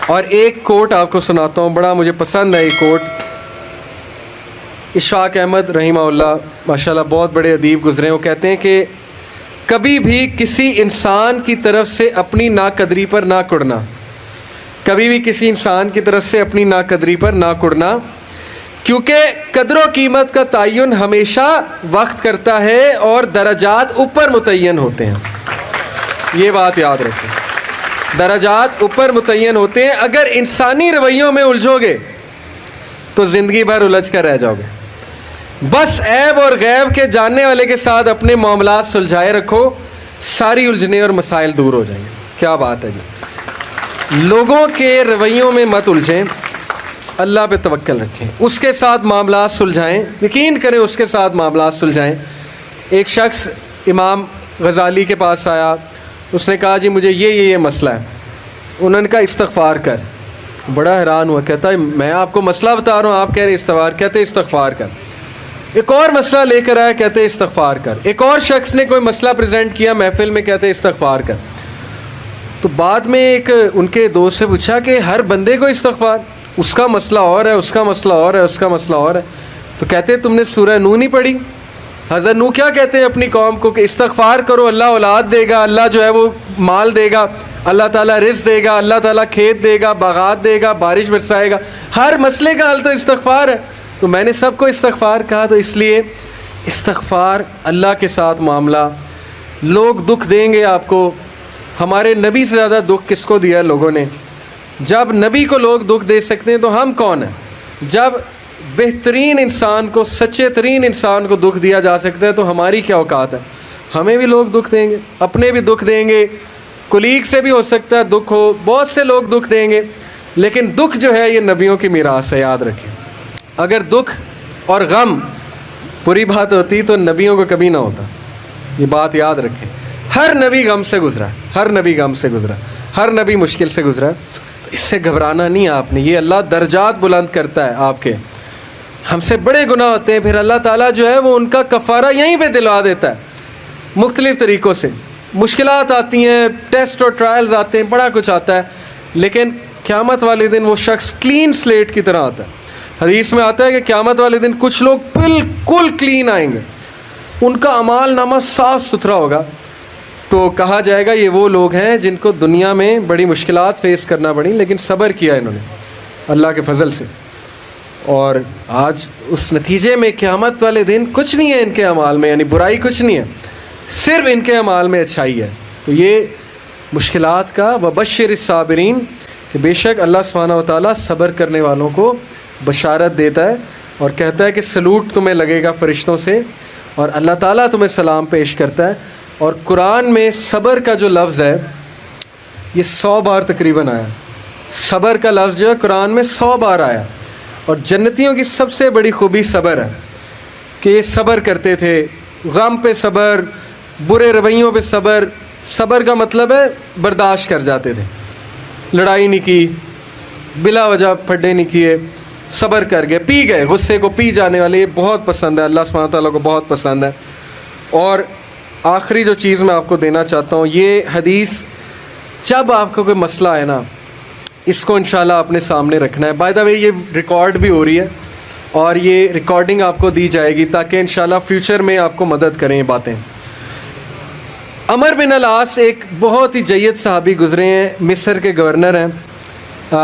اور ایک کوٹ آپ کو سناتا ہوں، بڑا مجھے پسند ہے یہ کوٹ. اشفاق احمد رحمہ اللہ ماشاءاللہ بہت بڑے ادیب گزرے ہیں. وہ کہتے ہیں کہ کبھی بھی کسی انسان کی طرف سے اپنی ناقدری پر نہ کڑنا، کبھی بھی کسی انسان کی طرف سے اپنی ناقدری پر نہ کڑنا، کیونکہ قدر و قیمت کا تعین ہمیشہ وقت کرتا ہے اور درجات اوپر متعین ہوتے ہیں. یہ بات یاد رکھیں، درجات اوپر متعین ہوتے ہیں. اگر انسانی رویوں میں الجھو گے تو زندگی بھر الجھ کر رہ جاؤ گے. بس عیب اور غیب کے جاننے والے کے ساتھ اپنے معاملات سلجھائے رکھو، ساری الجھنیں اور مسائل دور ہو جائیں گے. کیا بات ہے جی. لوگوں کے رویوں میں مت الجھیں، اللہ پہ توکل رکھیں، اس کے ساتھ معاملات سلجھائیں، یقین کریں اس کے ساتھ معاملات سلجھائیں. ایک شخص امام غزالی کے پاس آیا، اس نے کہا جی مجھے یہ مسئلہ ہے. انہوں نے کہا استغفار کر. بڑا حیران ہوا، کہتا ہے میں آپ کو مسئلہ بتا رہا ہوں، آپ کہہ رہے استغفار. کہتے استغفار کر. ایک اور مسئلہ لے کر آیا، کہتے استغفار کر. ایک اور شخص نے کوئی مسئلہ پریزنٹ کیا محفل میں، کہتے استغفار کر. تو بعد میں ایک ان کے دوست سے پوچھا کہ ہر بندے کو استغفار، اس کا مسئلہ اور ہے، اس کا مسئلہ اور ہے، اس کا مسئلہ اور ہے. تو کہتے تم نے سورہ نوح نہیں پڑھی؟ حضرت نوح کیا کہتے ہیں اپنی قوم کو کہ استغفار کرو، اللہ اولاد دے گا، اللہ جو ہے وہ مال دے گا، اللہ تعالیٰ رزق دے گا، اللہ تعالیٰ کھیت دے گا، باغات دے گا، بارش برسائے گا. ہر مسئلے کا حل تو استغفار ہے. تو میں نے سب کو استغفار کہا. تو اس لیے استغفار، اللہ کے ساتھ معاملہ. لوگ دکھ دیں گے آپ کو. ہمارے نبی سے زیادہ دکھ کس کو دیا ہے لوگوں نے؟ جب نبی کو لوگ دکھ دے سکتے ہیں تو ہم کون ہیں؟ جب بہترین انسان کو، سچے ترین انسان کو دکھ دیا جا سکتا ہے تو ہماری کیا اوقات ہے؟ ہمیں بھی لوگ دکھ دیں گے، اپنے بھی دکھ دیں گے، کولیگ سے بھی ہو سکتا ہے دکھ ہو، بہت سے لوگ دکھ دیں گے. لیکن دکھ جو ہے یہ نبیوں کی میراث ہے، یاد رکھیں. اگر دکھ اور غم بری بات ہوتی تو نبیوں کو کبھی نہ ہوتا. یہ بات یاد رکھیں. ہر نبی غم سے گزرا، ہر نبی غم سے گزرا، ہر نبی مشکل سے گزرا. تو اس سے گھبرانا نہیں آپ نے. یہ اللہ درجات بلند کرتا ہے آپ کے. ہم سے بڑے گناہ ہوتے ہیں، پھر اللہ تعالیٰ جو ہے وہ ان کا کفارہ یہیں پہ دلوا دیتا ہے مختلف طریقوں سے. مشکلات آتی ہیں، ٹیسٹ اور ٹرائلز آتے ہیں، بڑا کچھ آتا ہے، لیکن قیامت والے دن وہ شخص کلین سلیٹ کی طرح آتا ہے. حدیث میں آتا ہے کہ قیامت والے دن کچھ لوگ بالکل کلین آئیں گے، ان کا اعمال نامہ صاف ستھرا ہوگا. تو کہا جائے گا یہ وہ لوگ ہیں جن کو دنیا میں بڑی مشکلات فیس کرنا پڑی لیکن صبر کیا انہوں نے اللہ کے فضل سے. اور آج اس نتیجے میں قیامت والے دن کچھ نہیں ہے ان کے اعمال میں، یعنی برائی کچھ نہیں ہے، صرف ان کے اعمال میں اچھائی ہے. تو یہ مشکلات کا وبشر الصابرین، کہ بے شک اللہ سبحانہ و تعالیٰ صبر کرنے والوں کو بشارت دیتا ہے اور کہتا ہے کہ سلوٹ تمہیں لگے گا فرشتوں سے، اور اللہ تعالیٰ تمہیں سلام پیش کرتا ہے. اور قرآن میں صبر کا جو لفظ ہے یہ 100 بار تقریباً آیا. صبر کا لفظ جو ہے قرآن میں 100 بار آیا. اور جنتیوں کی سب سے بڑی خوبی صبر ہے کہ یہ صبر کرتے تھے. غم پہ صبر، برے رویوں پہ صبر. صبر کا مطلب ہے برداشت کر جاتے تھے، لڑائی نہیں کی، بلا وجہ پھڈے نہیں کیے، صبر کر گئے، پی گئے. غصے کو پی جانے والے یہ بہت پسند ہے، اللہ سبحانہ تعالیٰ کو بہت پسند ہے. اور آخری جو چیز میں آپ کو دینا چاہتا ہوں، یہ حدیث جب آپ کو کوئی مسئلہ ہے نا، اس کو انشاءاللہ اپنے سامنے رکھنا ہے. بائی دا وے یہ ریکارڈ بھی ہو رہی ہے اور یہ ریکارڈنگ آپ کو دی جائے گی تاکہ انشاءاللہ فیوچر میں آپ کو مدد کریں یہ باتیں. عمر بن العاص ایک بہت ہی جید صحابی گزرے ہیں، مصر کے گورنر ہیں.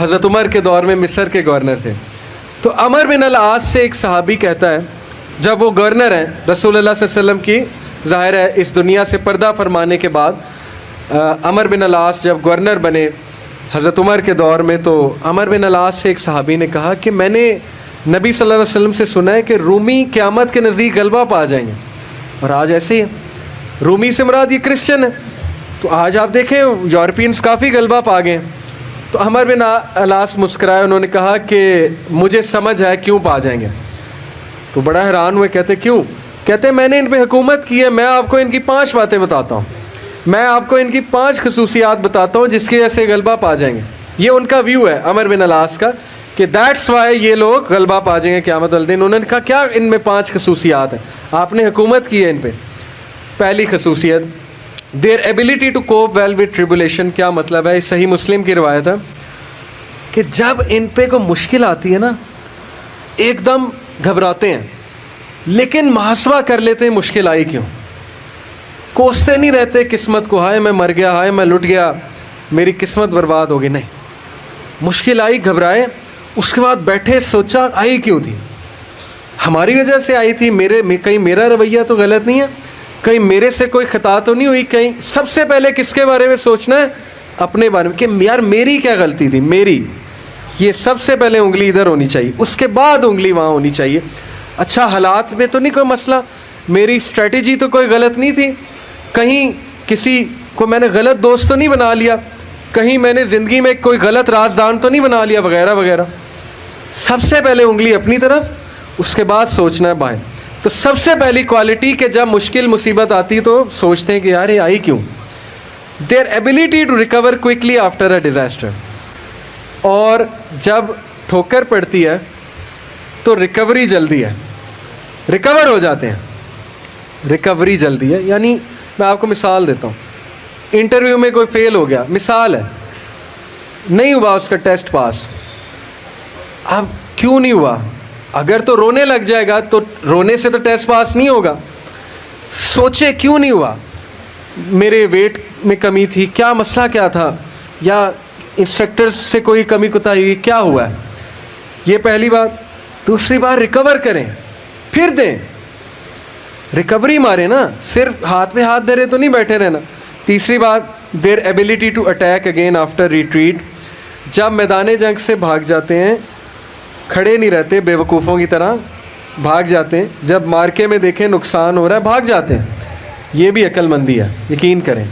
حضرت عمر کے دور میں مصر کے گورنر تھے. تو عمر بن العاص سے ایک صحابی کہتا ہے، جب وہ گورنر ہیں رسول اللہ صلی اللہ علیہ وسلم کی ظاہر ہے اس دنیا سے پردہ فرمانے کے بعد، عمر بن العاص جب گورنر بنے حضرت عمر کے دور میں، تو عمر بن العاص سے ایک صحابی نے کہا کہ میں نے نبی صلی اللہ علیہ وسلم سے سنا ہے کہ رومی قیامت کے نزدیک غلبہ پا جائیں گے. اور آج ایسے ہی ہے. رومی سے مراد یہ کرسچن ہے. تو آج آپ دیکھیں یورپینس کافی غلبہ پا گئے. تو عمر بن العاص مسکرائے، انہوں نے کہا کہ مجھے سمجھ ہے کیوں پا جائیں گے. تو بڑا حیران ہوئے، کہتے کیوں؟ کہتے میں نے ان پہ حکومت کی ہے، میں آپ کو ان کی 5 باتیں بتاتا ہوں، میں آپ کو ان کی 5 خصوصیات بتاتا ہوں جس کی وجہ سے غلبہ پا جائیں گے. یہ ان کا ویو ہے عمر بن العاص کا کہ دیٹس وائی یہ لوگ غلبہ پا جائیں گے قیامت والے دن. انہوں نے کہا کیا ان میں 5 خصوصیات ہیں؟ آپ نے حکومت کی ہے ان پہ. پہلی خصوصیت their ability to cope well with tribulation. کیا مطلب ہے؟ صحیح مسلم کی روایت ہے. کہ جب ان پہ کوئی مشکل آتی ہے نا ایک دم گھبراتے ہیں, لیکن محاسبہ کر لیتے ہیں مشکل آئی کیوں. کوستے نہیں رہتے قسمت کو, ہائے میں مر گیا, ہائے میں لٹ گیا, میری قسمت برباد ہو گئی. نہیں, مشکل آئی, گھبرائے, اس کے بعد بیٹھے سوچا آئی کیوں تھی, ہماری وجہ سے آئی تھی, کہیں میرا رویہ تو غلط نہیں ہے, کہیں میرے سے کوئی خطا تو نہیں ہوئی, کہیں سب سے پہلے کس کے بارے میں سوچنا ہے, اپنے بارے میں, کہ یار میری کیا غلطی تھی, میری. یہ سب سے پہلے انگلی ادھر ہونی چاہیے, اس کے بعد انگلی وہاں ہونی چاہیے. اچھا حالات میں تو نہیں کوئی مسئلہ, میری اسٹریٹجی تو کوئی غلط نہیں تھی, کہیں کسی کو میں نے غلط دوست تو نہیں بنا لیا, کہیں میں نے زندگی میں کوئی غلط رازدان تو نہیں بنا لیا, وغیرہ وغیرہ. سب سے پہلے انگلی اپنی طرف, اس کے بعد سوچنا ہے باہر. تو سب سے پہلی کوالٹی کہ جب مشکل مصیبت آتی تو سوچتے ہیں کہ یار یہ آئی کیوں. Their ability to recover quickly after a disaster. اور جب ٹھوکر پڑتی ہے تو ریکوری جلدی ہے, ریکور ہو جاتے ہیں, ریکوری جلدی ہے. یعنی میں آپ کو مثال دیتا ہوں, انٹرویو میں کوئی فیل ہو گیا, مثال ہے, نہیں ہوا اس کا ٹیسٹ پاس. اب کیوں نہیں ہوا, اگر تو رونے لگ جائے گا تو رونے سے تو ٹیسٹ پاس نہیں ہوگا. سوچے کیوں نہیں ہوا, میرے ویٹ میں کمی تھی, کیا مسئلہ کیا تھا, یا انسٹرکٹر سے کوئی کمی کوتاہی ہوئی, کیا ہوا ہے. یہ پہلی بات. دوسری بات, ریکور کریں, پھر دیں, ریکوری مارے نا, صرف ہاتھ میں ہاتھ دھرے تو نہیں بیٹھے رہنا. تیسری بات, their ability to attack again after retreat. جب میدان جنگ سے بھاگ جاتے ہیں, کھڑے نہیں رہتے بے وقوفوں کی طرح, بھاگ جاتے ہیں. جب مارکے میں دیکھیں نقصان ہو رہا ہے, بھاگ جاتے ہیں. یہ بھی عقل مندی ہے, یقین کریں,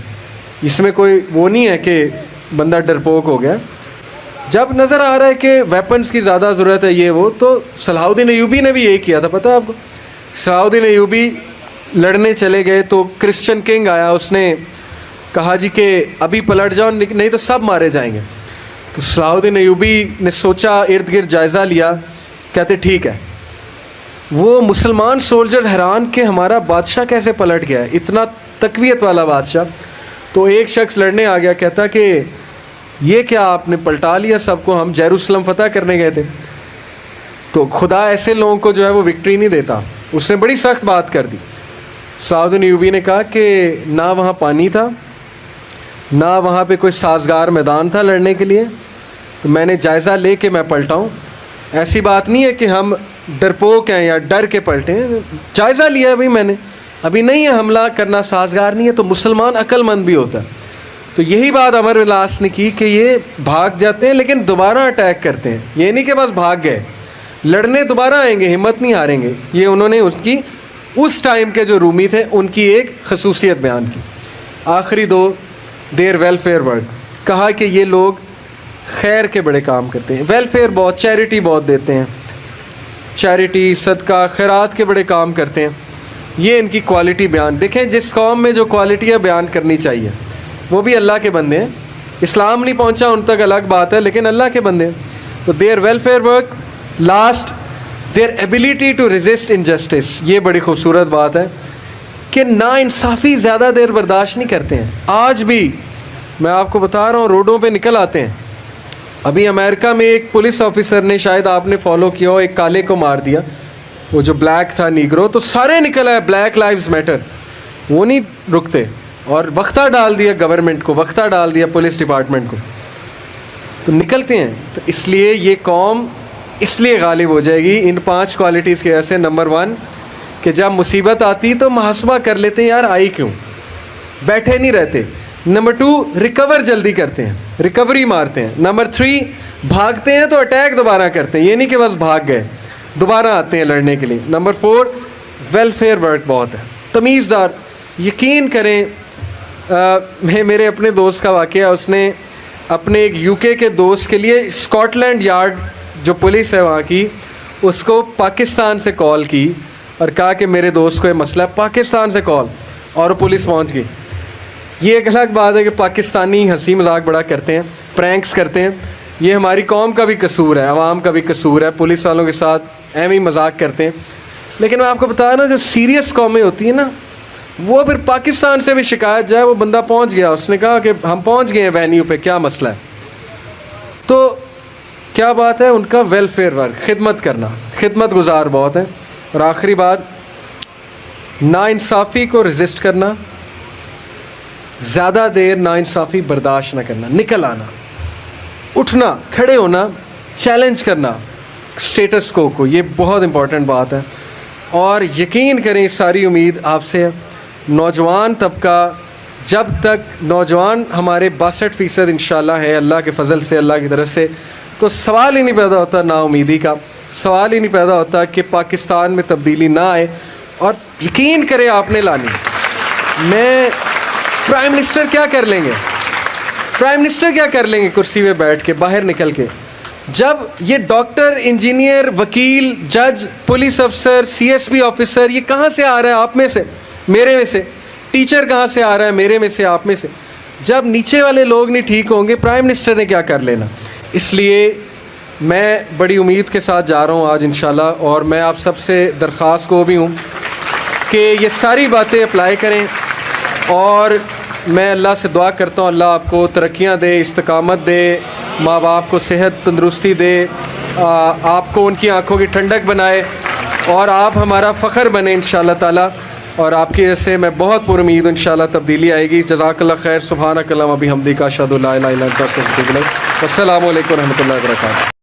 اس میں کوئی وہ نہیں ہے کہ بندہ ڈرپوک ہو گیا. جب نظر آ رہا ہے کہ ویپنز کی زیادہ ضرورت ہے یہ وہ, تو صلاح الدین ایوبی نے بھی یہی کیا تھا, پتہ ہے آپ کو. صلاح الدین ایوبی لڑنے چلے گئے تو کرسچن کنگ آیا, اس نے کہا جی کہ ابھی پلٹ جاؤ نہیں تو سب مارے جائیں گے. تو صلاح الدین ایوبی نے سوچا, ارد گرد جائزہ لیا, کہتے ٹھیک ہے. وہ مسلمان سولجر حیران کہ ہمارا بادشاہ کیسے پلٹ گیا ہے, اتنا تقویت والا بادشاہ. تو ایک شخص لڑنے آ گیا, کہتا کہ یہ کیا آپ نے پلٹا لیا سب کو, ہم یروشلم فتح کرنے گئے تھے. تو خدا ایسے لوگوں کو جو ہے وہ وکٹری نہیں دیتا. اس نے بڑی سخت بات کر دی. صلاح الدین ایوبی نے کہا کہ نہ وہاں پانی تھا, نہ وہاں پہ کوئی سازگار میدان تھا لڑنے کے لیے, تو میں نے جائزہ لے کے میں پلٹا ہوں. ایسی بات نہیں ہے کہ ہم ڈرپوک ہیں یا ڈر کے پلٹے ہیں, جائزہ لیا ابھی میں نے, ابھی نہیں ہے حملہ کرنا سازگار نہیں ہے. تو مسلمان عقل مند بھی ہوتا ہے. تو یہی بات عمر بن العاص نے کی کہ یہ بھاگ جاتے ہیں لیکن دوبارہ اٹیک کرتے ہیں. یہ نہیں کہ بس بھاگ گئے, لڑنے دوبارہ آئیں گے, ہمت نہیں ہاریں گے. یہ انہوں نے اس ٹائم کے جو رومی تھے ان کی ایک خصوصیت بیان کی. آخری دو, دیر ویلفیئر ورک. کہا کہ یہ لوگ خیر کے بڑے کام کرتے ہیں, ویلفیئر بہت, چیریٹی بہت دیتے ہیں, چیریٹی صدقہ خیرات کے بڑے کام کرتے ہیں. یہ ان کی کوالٹی بیان. دیکھیں جس قوم میں جو کوالٹیاں بیان کرنی چاہیے, وہ بھی اللہ کے بندے ہیں. اسلام نہیں پہنچا ان تک الگ بات ہے, لیکن اللہ کے بندے ہیں. تو their welfare work. Last, their ability to resist injustice. یہ بڑی خوبصورت بات ہے کہ نا انصافی زیادہ دیر برداشت نہیں کرتے ہیں. آج بھی میں آپ کو بتا رہا ہوں, روڈوں پہ نکل آتے ہیں. ابھی امریکہ میں ایک پولیس آفیسر نے, شاید آپ نے فالو کیا ہو, ایک کالے کو مار دیا, وہ جو بلیک تھا نیگرو, تو سارے نکل آئے بلیک لائیوز میٹر. وہ نہیں رکتے, اور وقتہ ڈال دیا گورنمنٹ کو, وقتہ ڈال دیا پولیس ڈپارٹمنٹ کو, تو نکلتے ہیں. تو اس لیے یہ قوم اس لیے غالب ہو جائے گی ان 5 کوالٹیز کی وجہ سے. نمبر 1 کہ جب مصیبت آتی تو محاسبہ کر لیتے ہیں, یار آئی کیوں, بیٹھے نہیں رہتے. نمبر 2 ریکور جلدی کرتے ہیں, ریکوری مارتے ہیں. نمبر 3 بھاگتے ہیں تو اٹیک دوبارہ کرتے ہیں, یہ نہیں کہ بس بھاگ گئے, دوبارہ آتے ہیں لڑنے کے لیے. نمبر 4 ویلفیئر ورک بہت ہے, تمیزدار. یقین کریں, میرے اپنے دوست کا واقعہ, اس نے اپنے ایک UK کے دوست کے لیے اسکاٹ لینڈ یارڈ جو پولیس ہے وہاں کی, اس کو پاکستان سے کال کی اور کہا کہ میرے دوست کو یہ مسئلہ ہے. پاکستان سے کال, اور پولیس پہنچ گئی. یہ ایک الگ بات ہے کہ پاکستانی ہنسی مذاق بڑا کرتے ہیں, پرینکس کرتے ہیں. یہ ہماری قوم کا بھی قصور ہے, عوام کا بھی قصور ہے, پولیس والوں کے ساتھ ایم ہی مذاق کرتے ہیں. لیکن میں آپ کو بتا رہا ہوں, جو سیریس قومیں ہوتی ہیں نا, وہ پھر پاکستان سے بھی شکایت جائے, وہ بندہ پہنچ گیا, اس نے کہا کہ ہم پہنچ گئے ہیں وینیو پہ, کیا مسئلہ ہے. تو کیا بات ہے ان کا ویلفیئر ورک, خدمت کرنا, خدمت گزار بہت ہیں. اور آخری بات, ناانصافی کو رزسٹ کرنا, زیادہ دیر ناانصافی برداشت نہ کرنا, نکل آنا, اٹھنا, کھڑے ہونا, چیلنج کرنا اسٹیٹس کو, یہ بہت امپورٹنٹ بات ہے. اور یقین کریں ساری امید آپ سے ہے. نوجوان طبقہ, جب تک نوجوان ہمارے 62% انشاءاللہ ہے اللہ کے فضل سے, اللہ کی طرف سے, تو سوال ہی نہیں پیدا ہوتا نا امیدی کا, سوال ہی نہیں پیدا ہوتا کہ پاکستان میں تبدیلی نہ آئے. اور یقین کریں آپ نے لانی. میں پرائم منسٹر کیا کر لیں گے, پرائم منسٹر کیا کر لیں گے کرسی پہ بیٹھ کے باہر نکل کے, جب یہ ڈاکٹر, انجینئر, وکیل, جج, پولیس افسر, سی ایس پی آفیسر, یہ کہاں سے آ رہا ہے آپ میں سے, میرے میں سے, ٹیچر کہاں سے آ رہا ہے میرے میں سے, آپ میں سے, جب نیچے والے لوگ نہیں ٹھیک ہوں گے پرائم منسٹر نے کیا کر لینا. اس لیے میں بڑی امید کے ساتھ جا رہا ہوں آج انشاءاللہ, اور میں آپ سب سے درخواست کو بھی ہوں کہ یہ ساری باتیں اپلائی کریں. اور میں اللہ سے دعا کرتا ہوں اللہ آپ کو ترقیاں دے, استقامت دے, ماں باپ کو صحت تندرستی دے, آپ کو ان کی آنکھوں کی ٹھنڈک بنائے, اور آپ ہمارا فخر بنے انشاءاللہ تعالی. اور آپ کی وجہ سے میں بہت پر امید ہوں انشاءاللہ تبدیلی آئے گی. جزاک اللہ خیر. سبحانک اللہم و بحمدک, اشہد ان لا الہ الا انت, استغفرک و اتوب الیک. السلام علیکم و رحمۃ اللہ وبرکاتہ.